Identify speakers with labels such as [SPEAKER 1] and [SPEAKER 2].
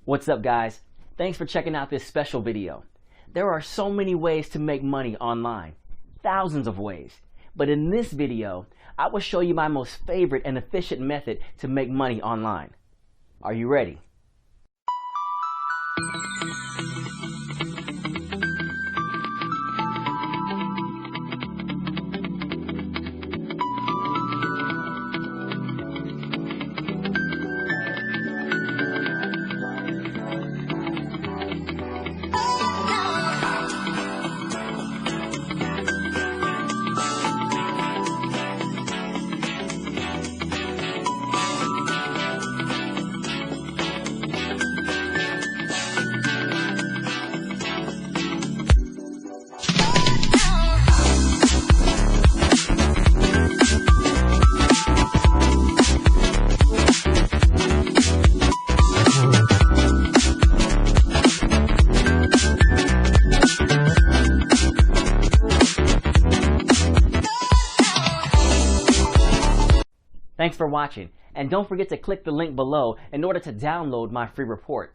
[SPEAKER 1] What's up, guys? Thanks for checking out this special video. There are so many ways to make money online, thousands of ways. But in this video, I will show you my most favorite and efficient method to make money online. Are you ready? Thanks for watching, and don't forget to click the link below in order to download my free report.